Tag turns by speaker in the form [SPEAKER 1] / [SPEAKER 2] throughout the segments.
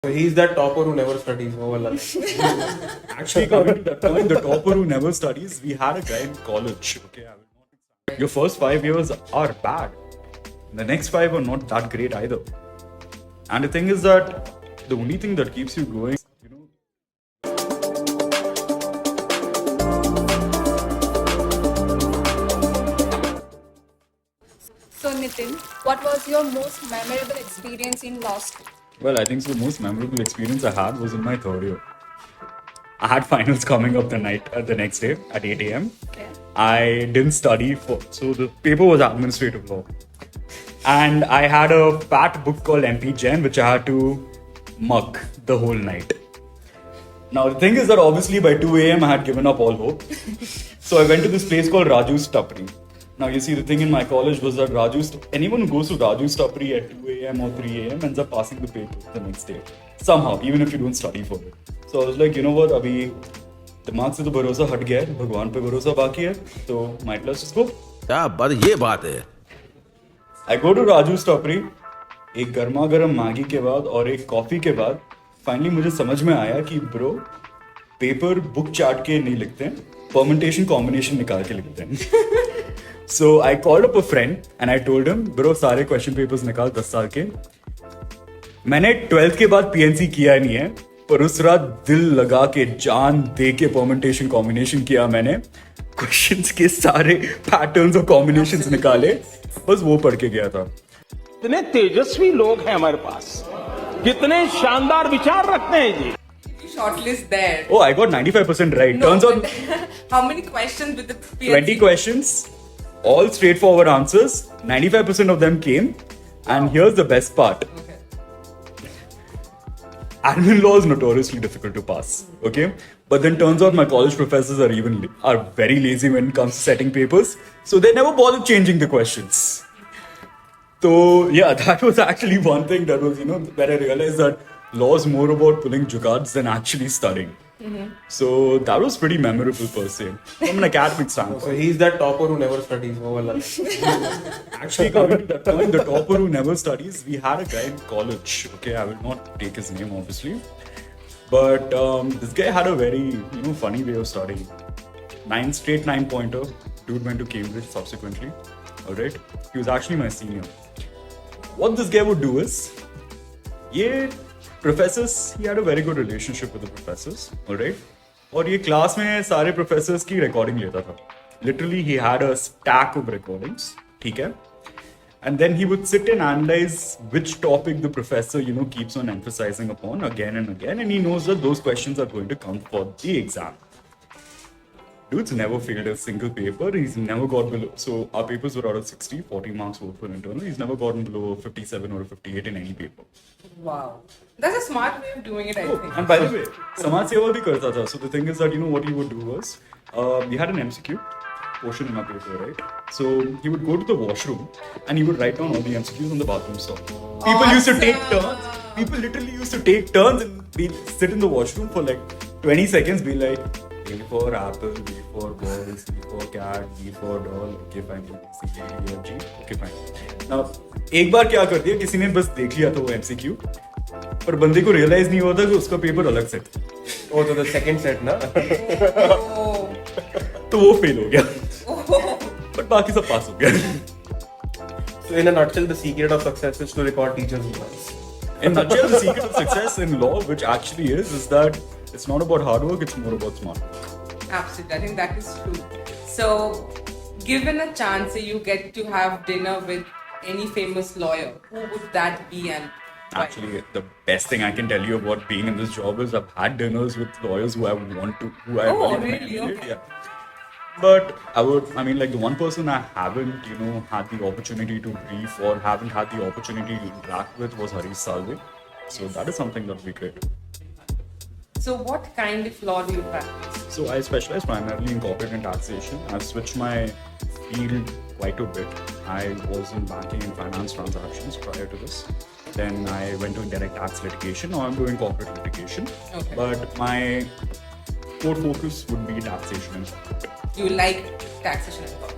[SPEAKER 1] So he's that topper who never studies. Oh, Allah.
[SPEAKER 2] Actually, coming to that point, the topper who never studies, we had a guy in college. Okay, I will not. Your first 5 years are bad. The next 5 are not that great either. And the thing is that the only thing that keeps you going,
[SPEAKER 3] So Nitin, what was your most memorable experience in law school?
[SPEAKER 2] well, I think the most memorable experience I had was in my third year. I had finals coming up the next day at 8 a.m.
[SPEAKER 3] Okay.
[SPEAKER 2] I didn't study so the paper was administrative law. And I had a fat book called MP Gen, which I had to mug the whole night. Now, the thing is that obviously by 2 a.m. I had given up all hope. So I went to this place called Raju's Tapri. Now, you see, the thing in my college was that anyone who goes to Raju's Tapri at 2 a.m. or 3 a.m. ends up passing the paper the next day. Somehow, even if you don't study for it. So I was like, you know what, abhi दिमाग से तो भरोसा हट गया है, भगवान पे भरोसा बाकी है, तो might let's just go.
[SPEAKER 4] क्या बात है
[SPEAKER 2] I go to Raju's Tapri, एक गर्मा गर्म मैगी के बाद और एक कॉफी के बाद फाइनली मुझे समझ में आया कि ब्रो पेपर बुक चार्ट के नहीं लिखते हैं, परमेंटेशन कॉम्बिनेशन निकाल के लिखते हैं. So I called up a friend and I told him, bro सारे क्वेश्चन पेपर्स निकाल 10 साल के. मैंने 12th के बाद PNC किया नहीं है, पर उस रात दिल लगा के जान दे के परमेंटेशन कॉम्बिनेशन किया मैंने. क्वेश्चंस के सारे पैटर्न्स और कॉम्बिनेशंस निकाले, बस वो पढ़ के गया था.
[SPEAKER 5] कितने तेजस्वी लोग हैं हमारे पास, कितने शानदार विचार रखते हैं जी.
[SPEAKER 6] Shortlist there.
[SPEAKER 2] Oh, I got 95% right.
[SPEAKER 6] No,
[SPEAKER 2] Turns out
[SPEAKER 6] but how many questions with the PNC?
[SPEAKER 2] 20 questions, all straightforward answers. 95% of them came. And here's the best part.
[SPEAKER 6] Okay.
[SPEAKER 2] Admin law is notoriously difficult to pass. Okay? But then turns out my college professors are very lazy when it comes to setting papers. So they never bother changing the questions. So yeah, that was actually one thing that was, where I realized that law is more about pulling jugards than actually studying. So that was pretty memorable per se, from an academic standpoint.
[SPEAKER 1] So he's that topper who never studies. Oh, Allah.
[SPEAKER 2] Actually, coming to that point, the topper who never studies, we had a guy in college. Okay, I will not take his name, obviously. But this guy had a very, funny way of studying. 9-pointer. Dude went to Cambridge subsequently. Alright? He was actually my senior. What this guy would do is, professors, he had a very good relationship with the professors. Alright? और ये class में सारे professors की recording लेता था. Literally, he had a stack of recordings. ठीक है? And then he would sit and analyze which topic the professor, keeps on emphasizing upon again and again. And he knows that those questions are going to come for the exam. Dude's never failed a single paper. He's never got below. So our papers were out of 60, 40 marks were for internal. He's never gotten below 57 or 58 in any paper.
[SPEAKER 6] Wow. That's a smart way of doing it, I think.
[SPEAKER 2] And by the way, Samaj Seva bhi karta tha. So the thing is that, what he would do was, we had an MCQ portion in our paper, right? So he would go to the washroom and he would write down all the MCQs on the bathroom stall. People used to take turns. People literally used to take turns and sit in the washroom for like 20 seconds, be like, A for apple, B for ball, C for cat, D for doll. Okay, fine. C, D, E, F, G. Okay, fine. Now, एक बार क्या कर दिया, किसी ने बस देख लिया था वो MCQ, पर बंदे को रियलाइज नहीं होता कि उसका पेपर अलग सेट था.
[SPEAKER 1] Oh, so the second set, na?
[SPEAKER 6] Oh.
[SPEAKER 2] तो वो फेल हो गया. बट बाकी सब पास हो गया.
[SPEAKER 1] So in a nutshell, the secret of success is to record teachers' marks.
[SPEAKER 2] In a nutshell, the secret of success in law, which actually is that it's not about hard work, it's more about smart work.
[SPEAKER 6] Absolutely. I think that is true. So, given a chance that you get to have dinner with any famous lawyer, who would that be and why?
[SPEAKER 2] Actually, the best thing I can tell you about being in this job is I've had dinners with lawyers who I
[SPEAKER 6] Really? Okay.
[SPEAKER 2] Yeah. But the one person I haven't, had the opportunity to brief or haven't had the opportunity to interact with was Harish Salve. So that is something that would be great.
[SPEAKER 6] So, what kind of law do you practice?
[SPEAKER 2] So I specialize primarily in corporate and taxation. I've switched my field quite a bit. I was in banking and finance transactions prior to this. Then I went to indirect tax litigation. Now I'm doing corporate litigation.
[SPEAKER 6] Okay.
[SPEAKER 2] But my core focus would be taxation and corporate.
[SPEAKER 6] You like taxation and law?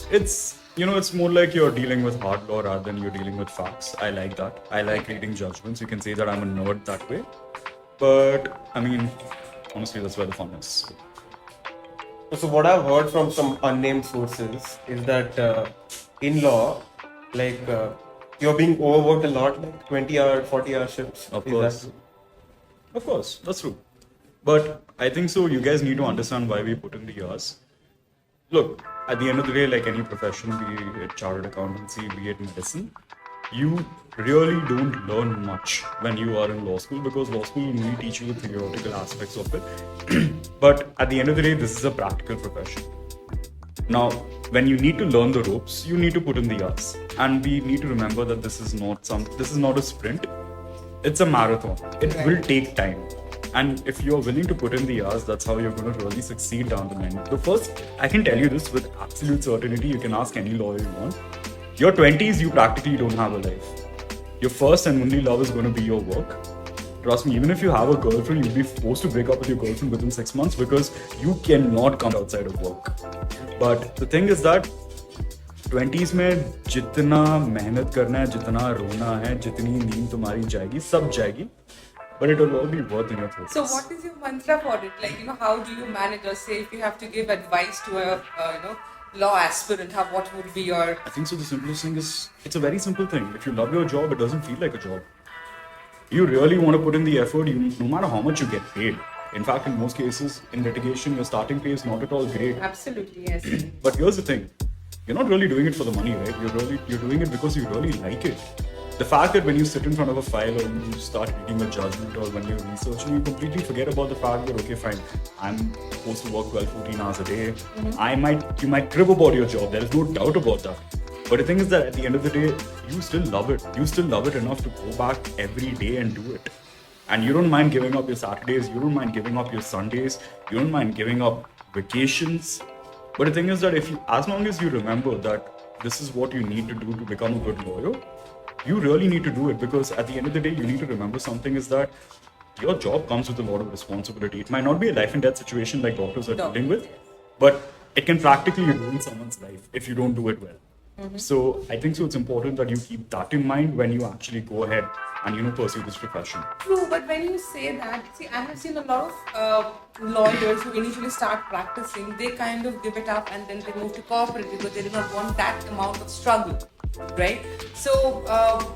[SPEAKER 2] It's it's more like you're dealing with hard law rather than you're dealing with facts. I like that. I like reading judgments. You can say that I'm a nerd that way. But, I mean, honestly, that's where the fun is.
[SPEAKER 1] So what I've heard from some unnamed sources is that in law, like you're being overworked a lot, like 20-hour, 40-hour shifts.
[SPEAKER 2] Of
[SPEAKER 1] Is
[SPEAKER 2] course.
[SPEAKER 1] that true?
[SPEAKER 2] Of course, that's true. But I think so. You guys need to understand why we put in the hours. Look, at the end of the day, like any profession, be it chartered accountancy, be it medicine, you really don't learn much when you are in law school because law school only teach you the theoretical aspects of it. But at the end of the day, this is a practical profession. Now, when you need to learn the ropes, you need to put in the hours. And we need to remember that this is not a sprint. It's a marathon. It will take time. And if you're willing to put in the hours, that's how you're going to really succeed down the line. The first, I can tell you this with absolute certainty, you can ask any lawyer you want. Your 20s, you practically don't have a life. Your first and only love is going to be your work. Trust me, even if you have a girlfriend, you'll be forced to break up with your girlfriend within 6 months because you cannot come outside of work. But the thing is that 20s में जितना मेहनत करना है, जितना रोना है, जितनी नींद तुम्हारी जाएगी, सब जाएगी. But it will all be worth in your 30s.
[SPEAKER 6] So what is your mantra for it? Like, how do you manage, or say if you have to give advice to a, law aspirant, what would be your...
[SPEAKER 2] I think so the simplest thing is, it's a very simple thing. If you love your job, it doesn't feel like a job. You really want to put in the effort, no matter how much you get paid. In fact, in most cases, in litigation, your starting pay is not at all great.
[SPEAKER 6] Absolutely, yes.
[SPEAKER 2] But here's the thing. You're not really doing it for the money, right? You're doing it because you really like it. The fact that when you sit in front of a file or you start reading a judgment or when you're researching, you completely forget about the fact that, okay, fine, I'm supposed to work 12, 14 hours a day. You might crib about your job. There is no doubt about that. But the thing is that at the end of the day, you still love it. You still love it enough to go back every day and do it. And you don't mind giving up your Saturdays. You don't mind giving up your Sundays. You don't mind giving up vacations. But the thing is that as long as you remember that this is what you need to do to become a good lawyer, you really need to do it because at the end of the day, you need to remember something is that your job comes with a lot of responsibility. It might not be a life and death situation like doctors are dealing with, but it can practically ruin someone's life if you don't do it well. So I think so it's important that you keep that in mind when you actually go ahead and pursue this profession.
[SPEAKER 6] True, but when you say that, I have seen a lot of lawyers who initially start practicing, they kind of give it up and then they move to corporate because they do not want that amount of struggle, right? So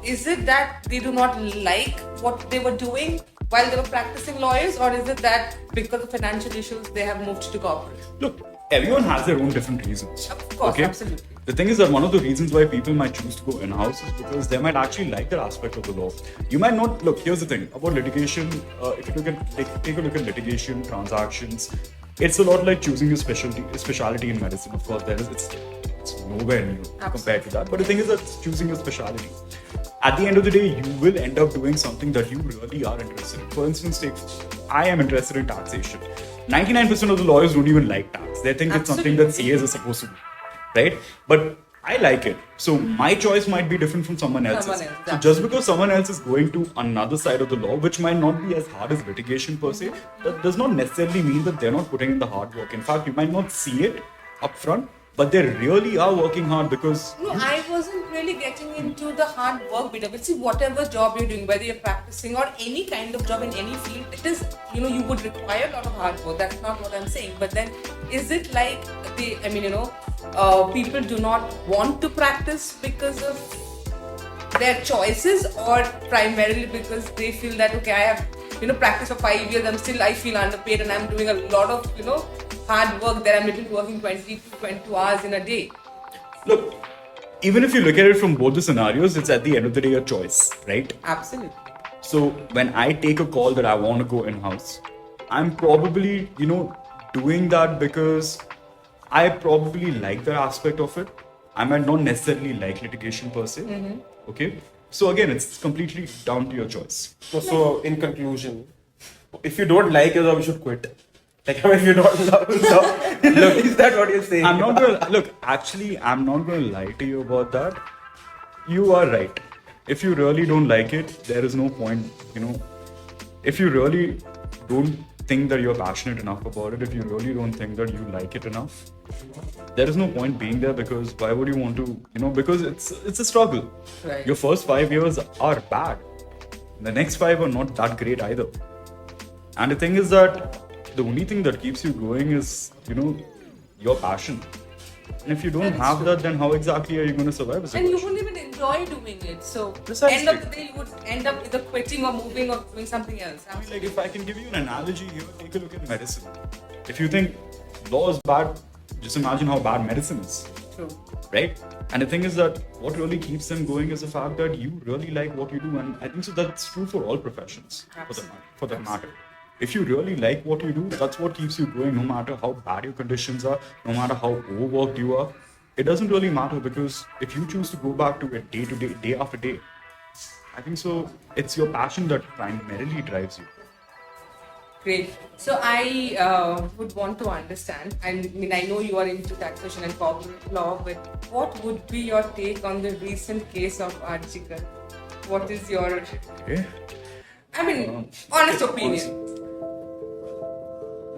[SPEAKER 6] is it that they do not like what they were doing while they were practicing lawyers, or is it that because of financial issues they have moved to corporate?
[SPEAKER 2] Look, everyone has their own different reasons.
[SPEAKER 6] Of course,
[SPEAKER 2] okay?
[SPEAKER 6] Absolutely.
[SPEAKER 2] The thing is that one of the reasons why people might choose to go in-house is because they might actually like that aspect of the law. You might not, look, here's the thing about litigation, if you take a look at litigation, transactions, it's a lot like choosing your specialty in medicine. Of course, it's nowhere near compared to that. But the thing is that it's choosing your specialty. At the end of the day, you will end up doing something that you really are interested in. For instance, I am interested in taxation. 99% of the lawyers don't even like tax. They think it's something that CAs are supposed to do. Right? But I like it. So my choice might be different from someone else's. So just because someone else is going to another side of the law, which might not be as hard as litigation per se, that does not necessarily mean that they're not putting in the hard work. In fact, you might not see it upfront, but they really are working hard because...
[SPEAKER 6] No, I wasn't really getting into the hard work bit of it. See, whatever job you're doing, whether you're practicing or any kind of job in any field, it is, you would require a lot of hard work. That's not what I'm saying. But then, is it like, people do not want to practice because of their choices, or primarily because they feel that, okay, I have, practiced for 5 years, I feel underpaid and I'm doing a lot of, hard work that I'm literally working 20 to 22 hours in a day.
[SPEAKER 2] Look, even if you look at it from both the scenarios, it's at the end of the day a choice, right?
[SPEAKER 6] Absolutely.
[SPEAKER 2] So when I take a call that I want to go in-house, I'm probably, doing that because I probably like that aspect of it. I might not necessarily like litigation per se. Okay? So again, it's completely down to your choice.
[SPEAKER 1] So in conclusion, if you don't like your job, you should quit. Like, if you don't love the job, look, is that what you're saying?
[SPEAKER 2] I'm not going to lie to you about that. You are right. If you really don't like it, there is no point, if you really don't think that you're passionate enough about it, if you really don't think that you like it enough, there is no point being there, because why would you want to, because it's a struggle.
[SPEAKER 6] Right.
[SPEAKER 2] Your first 5 years are bad. The next 5 are not that great either. And the thing is that the only thing that keeps you going is, your passion. And if you don't have that, then how exactly are you going to survive as a
[SPEAKER 6] And you
[SPEAKER 2] coach?
[SPEAKER 6] wouldn't even enjoy doing it. So,
[SPEAKER 2] Precisely.
[SPEAKER 6] end of the day, you would end up either quitting or moving or doing something else.
[SPEAKER 2] I mean, like, if I can give you an analogy here, take a look at medicine. If you think law is bad, just imagine how bad medicine is.
[SPEAKER 6] True.
[SPEAKER 2] Right? And the thing is that what really keeps them going is the fact that you really like what you do. And I think so that's true for all professions, for that matter. If you really like what you do, that's what keeps you going, no matter how bad your conditions are, no matter how overworked you are. It doesn't really matter, because if you choose to go back to it day to day, day after day, I think so it's your passion that primarily drives you.
[SPEAKER 6] Great. So I would want to understand, I mean, I know you are into taxation and corporate law, but what would be your take on the recent case of Archikar? What is your,
[SPEAKER 2] Okay?
[SPEAKER 6] I mean, honest opinion?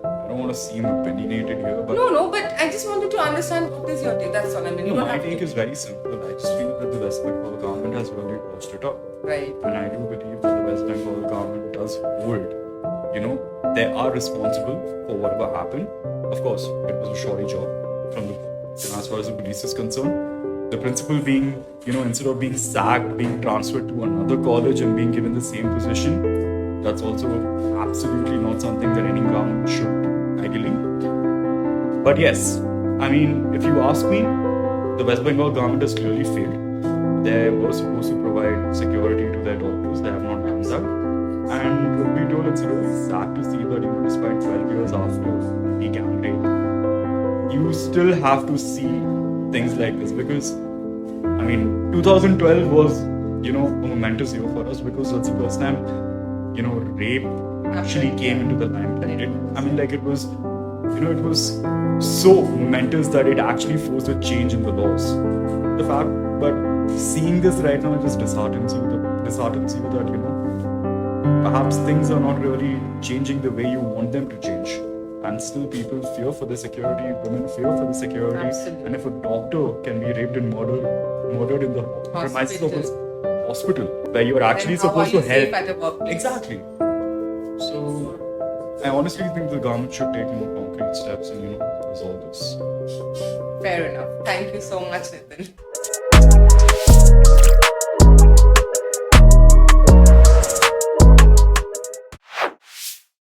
[SPEAKER 2] I don't want to seem opinionated here, but
[SPEAKER 6] No, but I just wanted to understand what is your take. That's all. I mean, you
[SPEAKER 2] no,
[SPEAKER 6] don't
[SPEAKER 2] my
[SPEAKER 6] have
[SPEAKER 2] take
[SPEAKER 6] to.
[SPEAKER 2] is very simple. I just feel that the West Bengal government has really lost it up.
[SPEAKER 6] Right.
[SPEAKER 2] And I do believe that the West Bengal government does hold, they are responsible for whatever happened. Of course, it was a shoddy job from as far as the police is concerned. The principal being, instead of being sacked, being transferred to another college and being given the same position, that's also absolutely not something that any government should do, ideally. But yes, I mean, if you ask me, the West Bengal government has clearly failed. They were supposed to provide security to their doctors, they have not done that. And truth be told, it's really sad to see that, despite 12 years after the gang rape, you still have to see things like this, because, I mean, 2012 was, a momentous year for us, because that's the first time, rape actually came into the limelight. It was so momentous that it actually forced a change in the laws. But seeing this right now just disheartens you that, perhaps things are not really changing the way you want them to change. And still people fear for their security, women fear for their security.
[SPEAKER 6] Absolutely.
[SPEAKER 2] And if a doctor can be raped and murdered in the premises of a hospital, where you're actually
[SPEAKER 6] Then how
[SPEAKER 2] supposed
[SPEAKER 6] are
[SPEAKER 2] to
[SPEAKER 6] you
[SPEAKER 2] help.
[SPEAKER 6] safe at a workplace?
[SPEAKER 2] Exactly. So I honestly think the government should take more concrete steps and resolve this.
[SPEAKER 6] Fair enough. Thank you so much, Nitin.